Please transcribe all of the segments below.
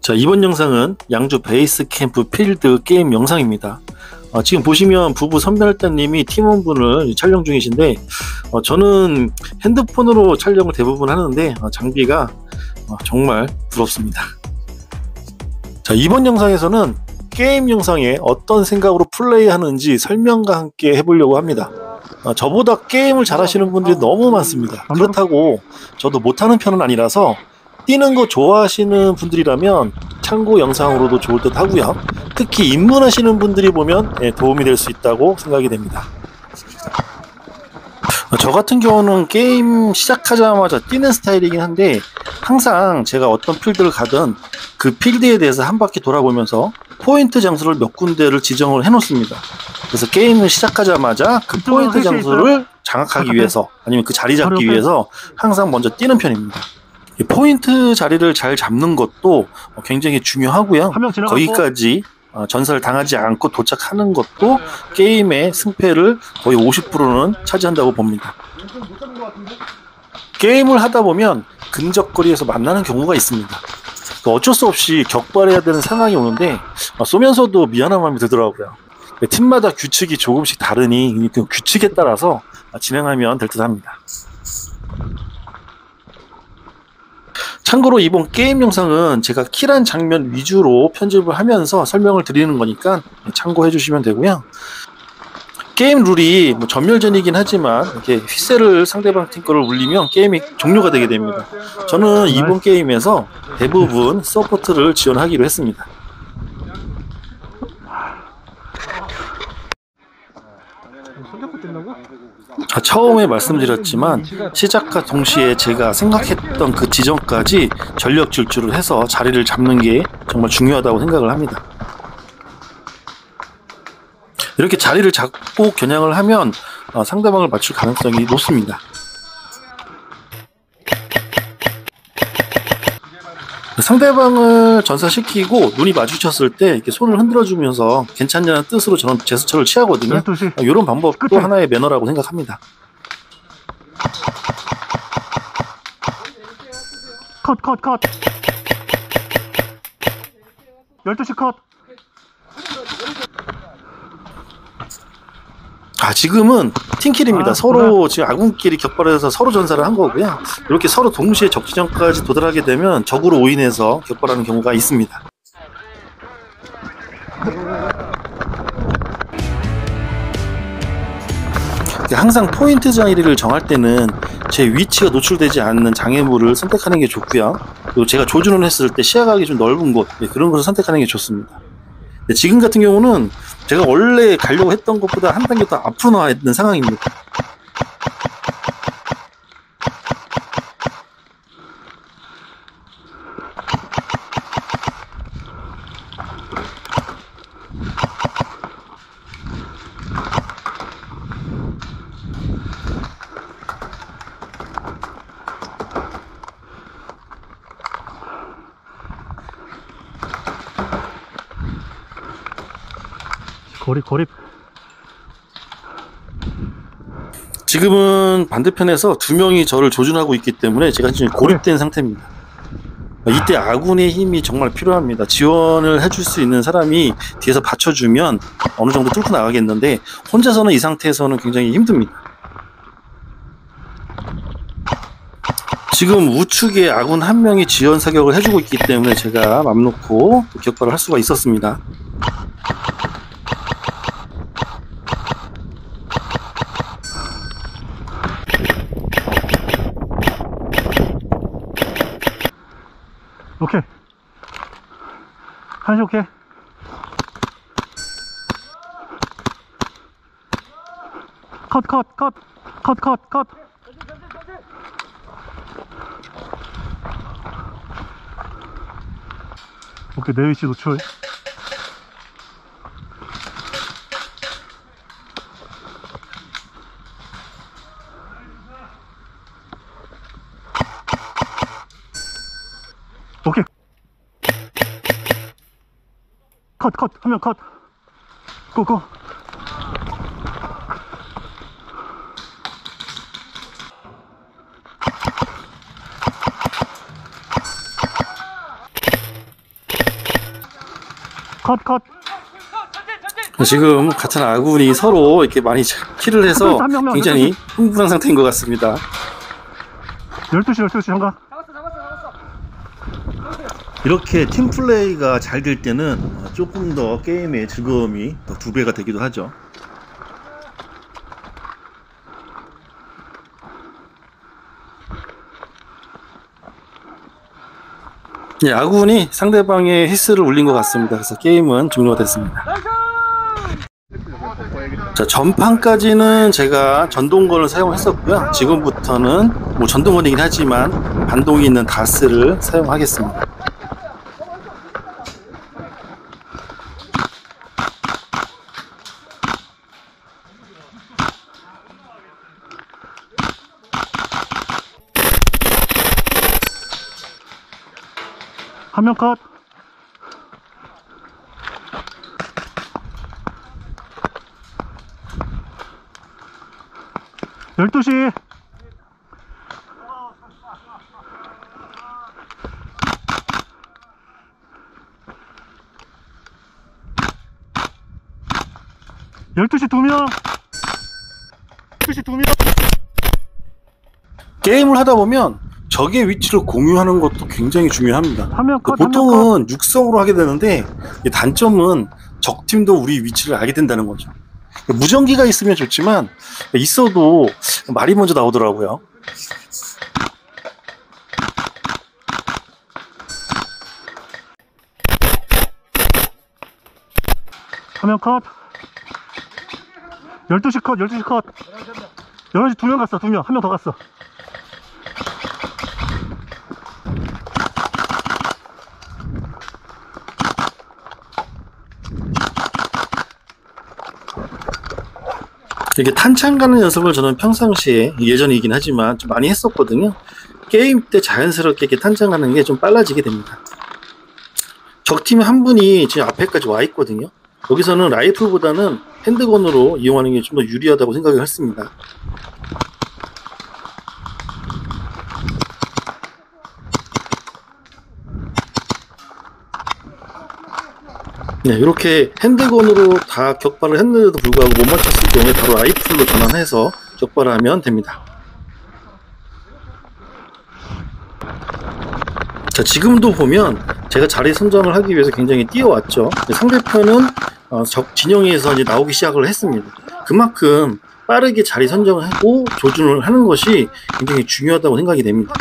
자, 이번 영상은 양주 베이스 캠프 필드 게임 영상입니다. 지금 보시면 부부 선별단님이 팀원분을 촬영 중이신데 저는 핸드폰으로 촬영을 대부분 하는데 장비가 정말 부럽습니다. 자, 이번 영상에서는 게임 영상에 어떤 생각으로 플레이하는지 설명과 함께 해보려고 합니다. 저보다 게임을 잘하시는 분들이 너무 많습니다. 그렇다고 저도 못하는 편은 아니라서 뛰는 거 좋아하시는 분들이라면 참고 영상으로도 좋을 듯 하고요. 특히 입문하시는 분들이 보면 도움이 될 수 있다고 생각이 됩니다. 저 같은 경우는 게임 시작하자마자 뛰는 스타일이긴 한데 항상 제가 어떤 필드를 가든 그 필드에 대해서 한 바퀴 돌아보면서 포인트 장소를 몇 군데를 지정을 해 놓습니다. 그래서 게임을 시작하자마자 그 포인트 장소를 장악하기 위해서 아니면 그 자리 잡기 위해서 항상 먼저 뛰는 편입니다. 포인트 자리를 잘 잡는 것도 굉장히 중요하고요. 거기까지 전설 당하지 않고 도착하는 것도 게임의 승패를 거의 50%는 차지한다고 봅니다. 게임을 하다 보면 근접거리에서 만나는 경우가 있습니다. 어쩔 수 없이 격발해야 되는 상황이 오는데 쏘면서도 미안한 마음이 들더라고요. 팀마다 규칙이 조금씩 다르니 그 규칙에 따라서 진행하면 될 듯 합니다. 참고로 이번 게임 영상은 제가 킬한 장면 위주로 편집을 하면서 설명을 드리는 거니까 참고해 주시면 되고요. 게임 룰이 전멸전이긴 하지만 이렇게 휘슬을 상대방 팀 거를 울리면 게임이 종료가 되게 됩니다. 저는 이번 게임에서 대부분 서포트를 지원하기로 했습니다. 처음에 말씀드렸지만 시작과 동시에 제가 생각했던 그 지점까지 전력 질주를 해서 자리를 잡는 게 정말 중요하다고 생각을 합니다. 이렇게 자리를 잡고 겨냥을 하면 상대방을 맞출 가능성이 높습니다. 상대방을 전사시키고 눈이 마주쳤을 때 이렇게 손을 흔들어 주면서 괜찮냐는 뜻으로 저는 제스처를 취하거든요. 이런 방법도 하나의 매너라고 생각합니다. 컷 12시 컷. 지금은 팀킬입니다. 서로 지금 아군끼리 격발해서 서로 전사를 한 거고요. 이렇게 서로 동시에 적지점까지 도달하게 되면 적으로 오인해서 격발하는 경우가 있습니다. 항상 포인트 자리를 정할 때는 제 위치가 노출되지 않는 장애물을 선택하는 게 좋고요. 그리고 제가 조준을 했을 때 시야각이 좀 넓은 곳, 그런 것을 선택하는 게 좋습니다. 지금 같은 경우는 제가 원래 가려고 했던 것보다 한 단계 더 앞으로 나와 있는 상황입니다. 고립. 지금은 반대편에서 두 명이 저를 조준하고 있기 때문에 제가 지금 고립된 상태입니다. 이때 아군의 힘이 정말 필요합니다. 지원을 해줄 수 있는 사람이 뒤에서 받쳐주면 어느 정도 뚫고 나가겠는데 혼자서는 이 상태에서는 굉장히 힘듭니다. 지금 우측에 아군 한 명이 지원 사격을 해주고 있기 때문에 제가 맘 놓고 격발을 할 수가 있었습니다. 오케이. 한시 오케이. 컷. 오케이, 내 위치 노출. 오케이. 컷. 한 명 컷. 고고. 컷. 지금 같은 아군이 서로 이렇게 많이 킬을 해서 굉장히 흥분한 상태인 것 같습니다. 12시 참가. 이렇게 팀플레이가 잘 될 때는 조금 더 게임의 즐거움이 더 2배가 되기도 하죠. 예, 아군이 상대방의 히스를 울린 것 같습니다. 그래서 게임은 종료가 됐습니다. 자, 전판까지는 제가 전동건을 사용했었고요. 지금부터는 뭐 전동건이긴 하지만 반동이 있는 다스를 사용하겠습니다. 한 명 컷. 열두 시. 열두 시 2명. 12시 2명. 게임을 하다 보면 적의 위치를 공유하는 것도 굉장히 중요합니다. 화면 컷, 보통은 육성으로 하게 되는데 단점은 적팀도 우리 위치를 알게 된다는 거죠. 무전기가 있으면 좋지만 있어도 말이 먼저 나오더라고요. 화면 컷. 12시 컷. 12시 컷. 11시 2명 갔어. 2명. 한 명 더 갔어. 이렇게 탄창 가는 연습을 저는 평상시에 예전이긴 하지만 좀 많이 했었거든요. 게임 때 자연스럽게 이렇게 탄창 가는 게 좀 빨라지게 됩니다. 적팀 한 분이 지금 앞에까지 와 있거든요. 여기서는 라이플보다는 핸드건으로 이용하는 게 좀 더 유리하다고 생각을 했습니다. 네, 이렇게 핸드건으로 다 격발을 했는데도 불구하고 못 맞췄을 경우에 바로 라이플로 전환해서 격발을 하면 됩니다. 자, 지금도 보면 제가 자리 선정을 하기 위해서 굉장히 뛰어왔죠. 상대편은 적 진영에서 이제 나오기 시작을 했습니다. 그만큼 빠르게 자리 선정을 하고 조준을 하는 것이 굉장히 중요하다고 생각이 됩니다.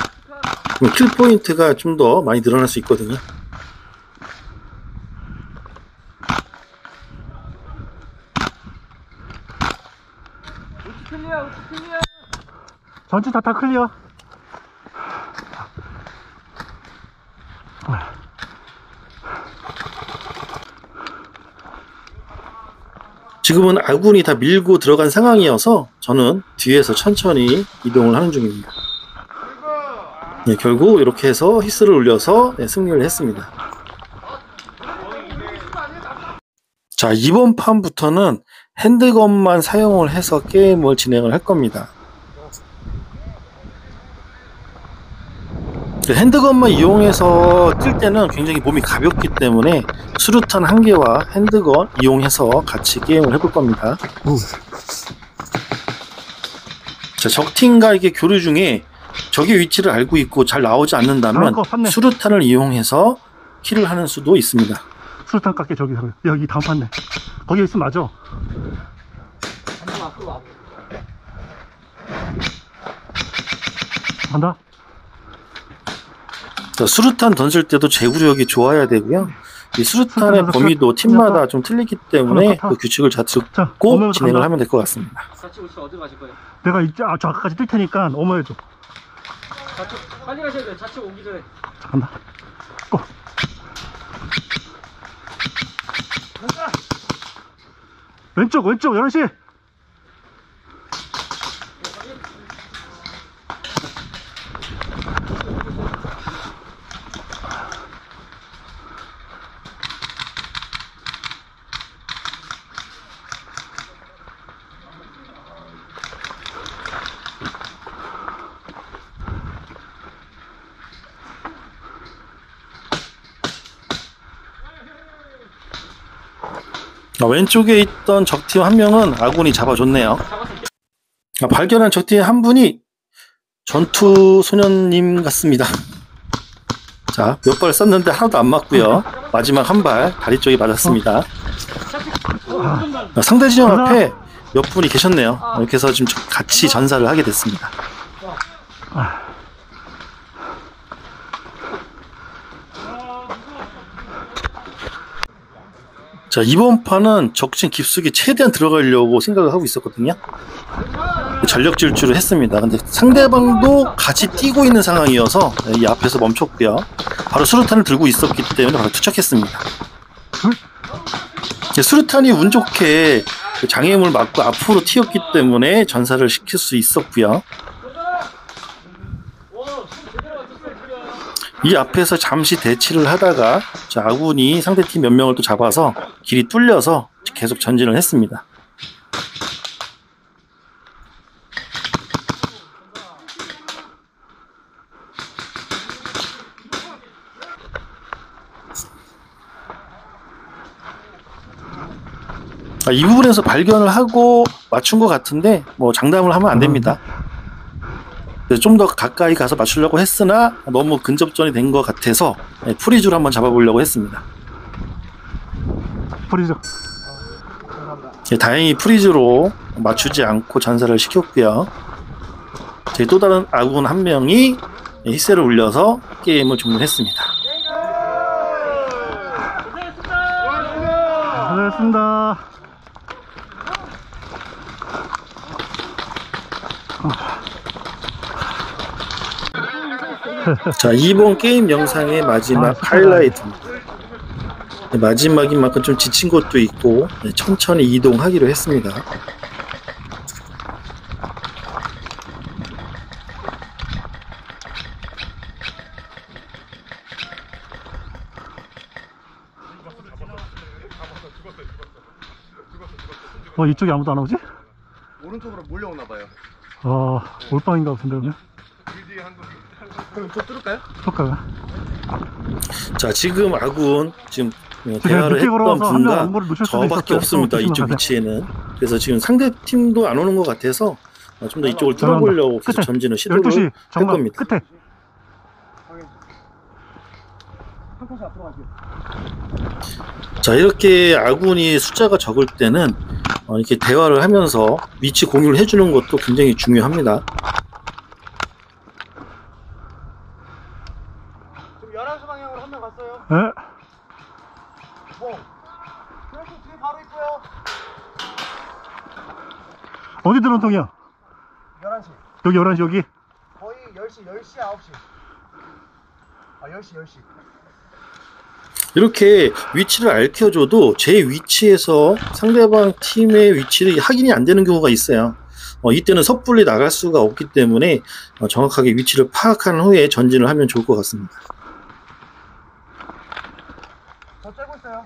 킬 포인트가 좀 더 많이 늘어날 수 있거든요. 전체 다 클리어. 지금은 아군이 다 밀고 들어간 상황이어서 저는 뒤에서 천천히 이동을 하는 중입니다. 네, 결국 이렇게 해서 히스를 올려서 승리를 했습니다. 자, 이번 판부터는 핸드건만 사용을 해서 게임을 진행을 할 겁니다. 핸드건만 이용해서 뛸 때는 굉장히 몸이 가볍기 때문에 수류탄 한 개와 핸드건 이용해서 같이 게임을 해볼 겁니다. 자, 적팀과 이게 교류 중에 적의 위치를 알고 있고 잘 나오지 않는다면 수류탄을 이용해서 킬을 하는 수도 있습니다. 수류탄 깎게 저기 여기 다음 판네. 거기 있으면 맞아. 간다. 자, 수류탄 던질 때도 제구력이 좋아야 되고요. 이 수류탄의 범위도 팀마다 좀 틀리기 때문에 그 규칙을 잘 듣고 진행을 하면 될 것 같습니다. 내가 이제 저 아까까지 뛸 테니까 어머해줘. 빨리 가셔야 돼요. 좌측 오기 전에. 자, 간다. 고. 왼쪽 11시. 왼쪽에 있던 적팀 한 명은 아군이 잡아줬네요. 발견한 적팀 한 분이 전투 소년님 같습니다. 자, 몇 발 쐈는데 하나도 안 맞고요. 마지막 한 발 다리 쪽에 맞았습니다. 상대 진영 앞에 몇 분이 계셨네요. 이렇게 해서 지금 같이 전사를 하게 됐습니다. 자, 이번 판은 적진 깊숙이 최대한 들어가려고 생각을 하고 있었거든요. 전력 질주를 했습니다. 근데 상대방도 같이 뛰고 있는 상황이어서 이 앞에서 멈췄고요. 바로 수류탄을 들고 있었기 때문에 바로 투척했습니다. 수류탄이 운 좋게 장애물 맞고 앞으로 튀었기 때문에 전사를 시킬 수 있었고요. 이 앞에서 잠시 대치를 하다가 아군이 상대팀 몇 명을 또 잡아서 길이 뚫려서 계속 전진을 했습니다. 이 부분에서 발견을 하고 맞춘 것 같은데 뭐 장담을 하면 안 됩니다. 좀 더 가까이 가서 맞추려고 했으나 너무 근접전이 된 것 같아서 프리즈로 한번 잡아보려고 했습니다. 프리즈. 다행히 프리즈로 맞추지 않고 전사를 시켰고요. 또 다른 아군 한 명이 히세를 울려서 게임을 종료했습니다. 고생했습니다. 자, 이번 게임 영상의 마지막 하이라이트입니다. 마지막인 만큼 좀 지친 것도 있고 천천히 이동하기로 했습니다. 이쪽에 아무도 안 오지? 오른쪽으로 몰려오나봐요. 올빵인가 같은데 그러면? 그럼 저 뚫을까요? 뚫을까요? 자, 지금 아군 지금 대화를 했던 분과 저밖에 없습니다. 이쪽 위치에는. 그래서 지금 상대 팀도 안 오는 것 같아서 좀 더 이쪽을 뚫어보려고 계속 전진을 시도를 할 겁니다. 끝에. 자, 이렇게 아군이 숫자가 적을 때는 이렇게 대화를 하면서 위치 공유를 해주는 것도 굉장히 중요합니다. 지금 11시 방향으로 한 명 갔어요. 네. 그래서 뒤에 바로 있고요. 어디 들어온 통이야? 11시. 여기 11시 여기? 거의 10시, 9시. 10시. 이렇게 위치를 알려줘도 제 위치에서 상대방 팀의 위치를 확인이 안 되는 경우가 있어요. 이때는 섣불리 나갈 수가 없기 때문에 정확하게 위치를 파악한 후에 전진을 하면 좋을 것 같습니다. 저 째고 있어요.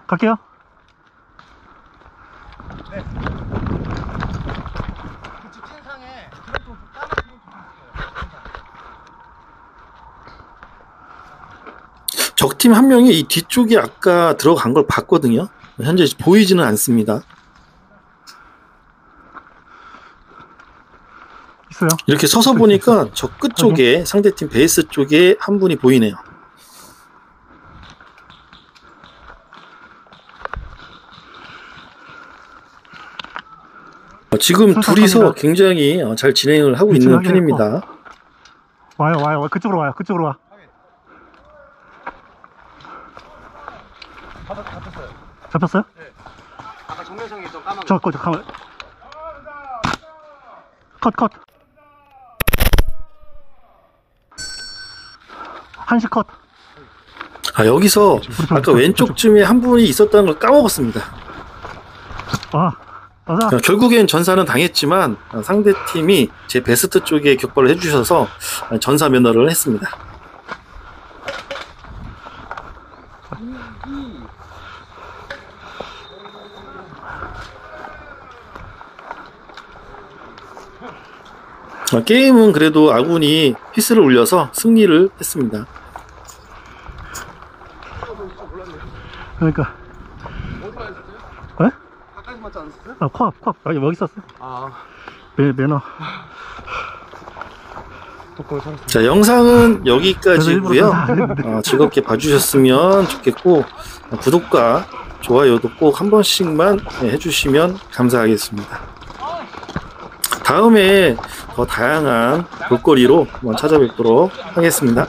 갈게요. 네. 그 직진상에 또 까만 기둥 있어요. 적팀 한 명이 이 뒤쪽에 아까 들어간 걸 봤거든요. 현재 보이지는 않습니다. 있어요. 이렇게 서서 보니까 저 끝쪽에 상대팀 베이스 쪽에 한 분이 보이네요. 지금 둘이서 굉장히 잘 진행을 하고 있는 편입니다. 와요. 그쪽으로 와. 잡혔어요. 잡혔어요? 네. 아까 정면상에 있던 까만 저 가만. 컷. 한시 컷. 여기서 아까 왼쪽쯤에 한 분이 있었다는 걸 까먹었습니다. 맞아. 결국엔 전사는 당했지만 상대팀이 제 베스트 쪽에 격발을 해주셔서 전사 면허를 했습니다. 게임은 그래도 아군이 히스를 올려서 승리를 했습니다. 그러니까 아, 코앞. 아, 여기 있었어. 아, 매너. 자, 영상은 그래서 여기까지고요. 일부러 다 안 했는데. 즐겁게 봐주셨으면 좋겠고 구독과 좋아요도 꼭 한 번씩만 해주시면 감사하겠습니다. 다음에 더 다양한 볼거리로 한번 찾아뵙도록 하겠습니다.